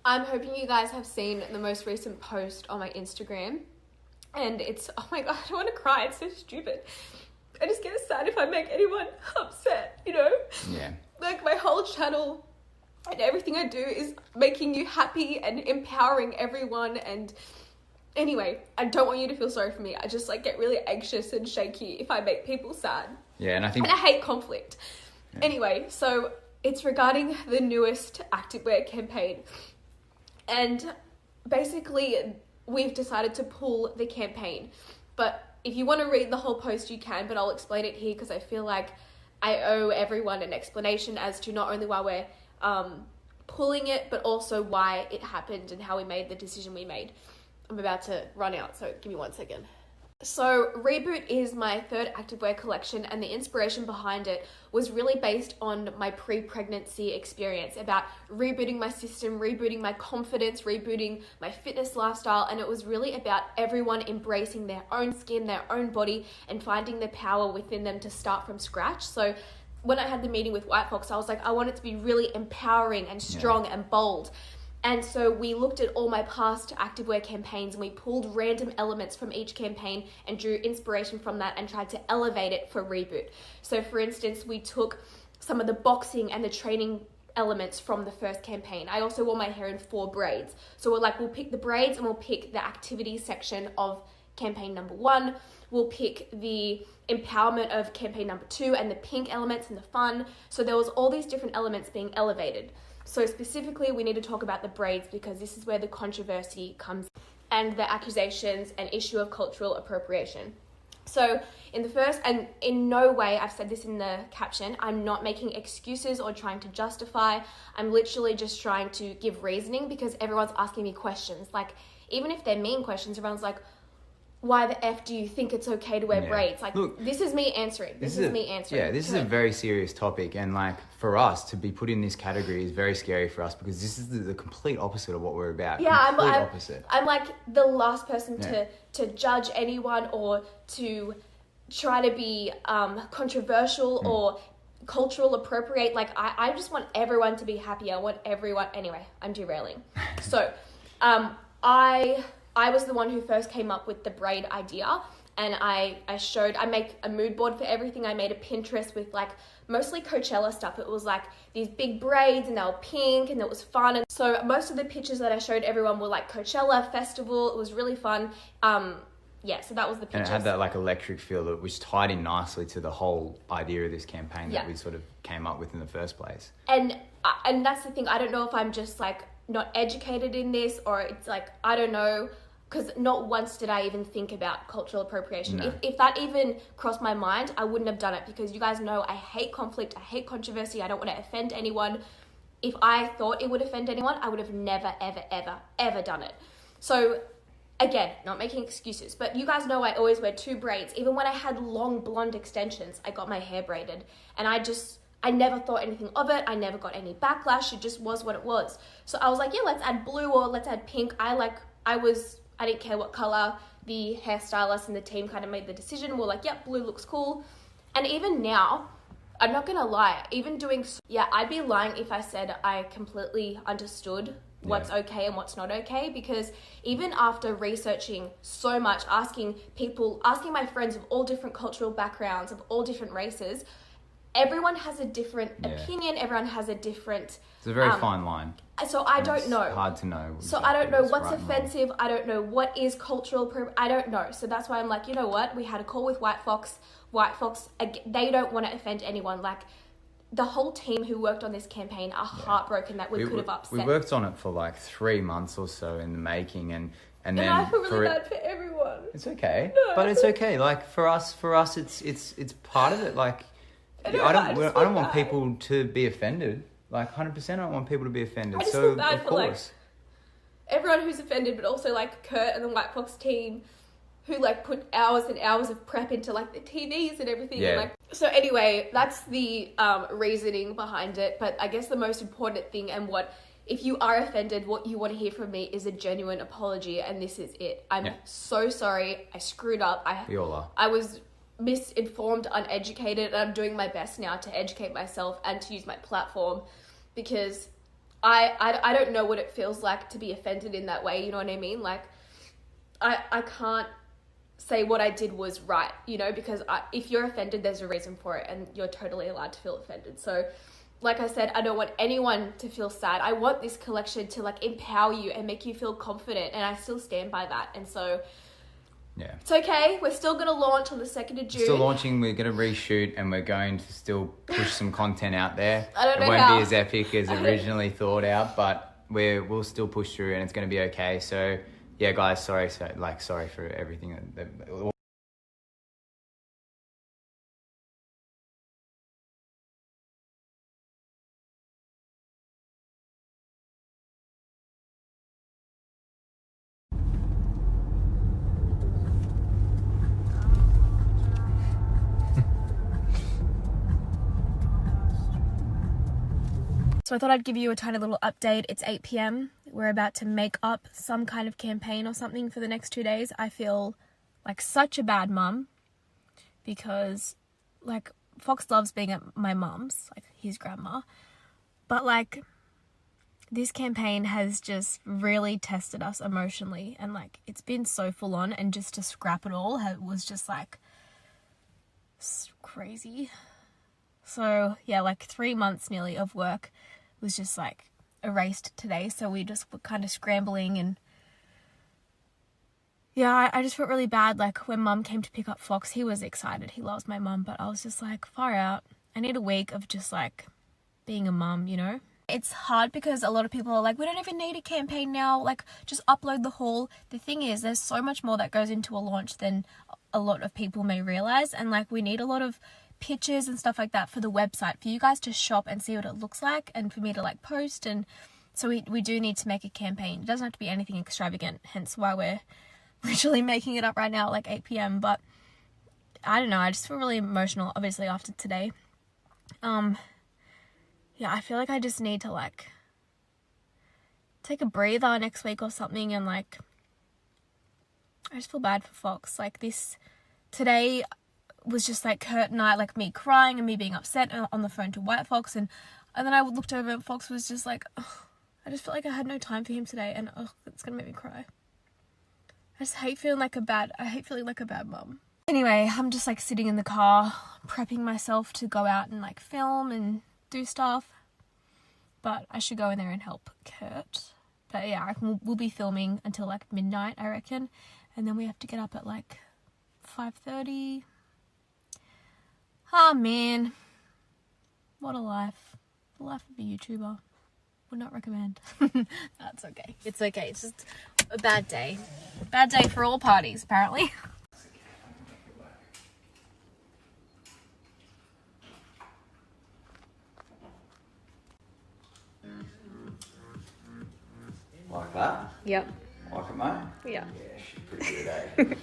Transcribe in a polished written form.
I'm hoping you guys have seen the most recent post on my Instagram. And it's, oh my God, I don't want to cry. It's so stupid. I just get sad if I make anyone upset, you know? Yeah. Like, my whole channel and everything I do is making you happy and empowering everyone. And anyway, I don't want you to feel sorry for me. I just, like, get really anxious and shaky if I make people sad. Yeah, and I think... And I hate conflict. Yeah. Anyway, so it's regarding the newest activewear campaign. And basically, we've decided to pull the campaign. But if you want to read the whole post, you can, but I'll explain it here because I feel like I owe everyone an explanation as to not only why we're pulling it, but also why it happened and how we made the decision we made. I'm about to run out, so give me 1 second. So Reboot is my third activewear collection, and the inspiration behind it was really based on my pre-pregnancy experience about rebooting my system, rebooting my confidence, rebooting my fitness lifestyle, and it was really about everyone embracing their own skin, their own body, and finding the power within them to start from scratch. So when I had the meeting with White Fox, I was like, I want it to be really empowering and strong and bold. And so we looked at all my past activewear campaigns and we pulled random elements from each campaign and drew inspiration from that and tried to elevate it for Reboot. So for instance, we took some of the boxing and the training elements from the first campaign. I also wore my hair in 4 braids. So we'll pick the braids and we'll pick the activity section of campaign number 1. We'll pick the empowerment of campaign number 2 and the pink elements and the fun. So there was all these different elements being elevated. So specifically, we need to talk about the braids because this is where the controversy comes and the accusations and issue of cultural appropriation. So in the first, and in no way, I've said this in the caption, I'm not making excuses or trying to justify. I'm literally just trying to give reasoning because everyone's asking me questions. Like, even if they're mean questions, everyone's like, why the F do you think it's okay to wear braids? Like, look, this is me answering. This is me answering. Yeah, this is a very serious topic. And like, for us to be put in this category is very scary for us because this is the complete opposite of what we're about. Yeah, I'm like the last person to judge anyone or to try to be controversial or cultural appropriate. Like, I just want everyone to be happy. I want everyone... Anyway, I'm derailing. So, I was the one who first came up with the braid idea, and I make a mood board for everything. I made a Pinterest with like mostly Coachella stuff. It was like these big braids and they were pink and it was fun. And so most of the pictures that I showed everyone were like Coachella festival. It was really fun. So that was the pictures. And it had that like electric feel that was tied in nicely to the whole idea of this campaign that we sort of came up with in the first place. And that's the thing. I don't know if I'm just like not educated in this or it's like, I don't know. Because not once did I even think about cultural appropriation. No. If that even crossed my mind, I wouldn't have done it because you guys know I hate conflict, I hate controversy, I don't want to offend anyone. If I thought it would offend anyone, I would have never, ever, ever, ever done it. So, again, not making excuses, but you guys know I always wear 2 braids. Even when I had long blonde extensions, I got my hair braided. And I never thought anything of it. I never got any backlash. It just was what it was. So I was like, yeah, let's add blue or let's add pink. I didn't care what color. The hairstylist and the team kind of made the decision. We're like, yep, blue looks cool. And even now, I'm not going to lie. I'd be lying if I said I completely understood what's okay and what's not okay. Because even after researching so much, asking my friends of all different cultural backgrounds, of all different races, everyone has a different opinion. Everyone has a different... It's a very fine line. So I don't know. It's hard to know. So I don't know what's offensive. I don't know what is cultural. I don't know. So that's why I'm like, you know what? We had a call with White Fox. White Fox, they don't want to offend anyone. Like, the whole team who worked on this campaign are heartbroken that we could have upset. We worked on it for like 3 months or so in the making, and then I feel really bad for everyone. It's okay, but it's okay. Like for us, it's part of it. Like, I don't want people to be offended. Like 100%, I don't want people to be offended. I just feel bad for like everyone who's offended, but also like Kurt and the White Fox team who like put hours and hours of prep into like the TVs and everything. Yeah. And, like, so anyway, that's the reasoning behind it. But I guess the most important thing and if you are offended, what you want to hear from me is a genuine apology, and this is it. I'm so sorry. I screwed up. We all are. I was misinformed, uneducated, and I'm doing my best now to educate myself and to use my platform because I don't know what it feels like to be offended in that way, you know what I mean? Like, I can't say what I did was right, you know, because if you're offended, there's a reason for it, and you're totally allowed to feel offended. So, like I said, I don't want anyone to feel sad. I want this collection to, like, empower you and make you feel confident, and I still stand by that. And so, yeah, it's okay. We're still going to launch on the 2nd of June. Still launching. We're going to reshoot, and we're going to still push some content out there. I don't know It won't how. be as epic as originally thought out, but we'll still push through, and it's going to be okay. So, yeah, guys, sorry for everything. So I thought I'd give you a tiny little update. It's 8 p.m. We're about to make up some kind of campaign or something for the next 2 days. I feel like such a bad mum because, like, Fox loves being at my mum's, like his grandma. But, like, this campaign has just really tested us emotionally, and, like, it's been so full on, and just to scrap it all was just, like, crazy. So, yeah, like 3 months nearly of work was just, like, erased today. So we just were kind of scrambling, and yeah, I just felt really bad. Like, when Mum came to pick up Fox, he was excited. He loves my mum, but I was just like, far out. I need a week of just, like, being a mum, you know? It's hard because a lot of people are like, we don't even need a campaign now. Like, just upload the haul. The thing is, there's so much more that goes into a launch than a lot of people may realize. And, like, we need a lot of pictures and stuff like that for the website, for you guys to shop and see what it looks like, and for me to, like, post. And so we do need to make a campaign. It doesn't have to be anything extravagant, hence why we're literally making it up right now at like 8 p.m. But I don't know, I just feel really emotional, obviously, after today. Yeah, I feel like I just need to, like, take a breather next week or something, and, like, I just feel bad for Fox. Like, today was just, like, Kurt and I, like, me crying and me being upset on the phone to White Fox, and then I looked over and Fox was just like, ugh, I just felt like I had no time for him today, and it's gonna make me cry. I hate feeling like a bad mum. Anyway, I'm just, like, sitting in the car, prepping myself to go out and, like, film and do stuff. But I should go in there and help Kurt. But yeah, we'll be filming until, like, midnight, I reckon. And then we have to get up at, like, 5:30. Oh, man. What a life. The life of a YouTuber. Would not recommend. That's okay. It's okay. It's just a bad day. Bad day for all parties, apparently. Like that? Yep. Like it, mate? Yeah. Yeah, she's pretty good, eh?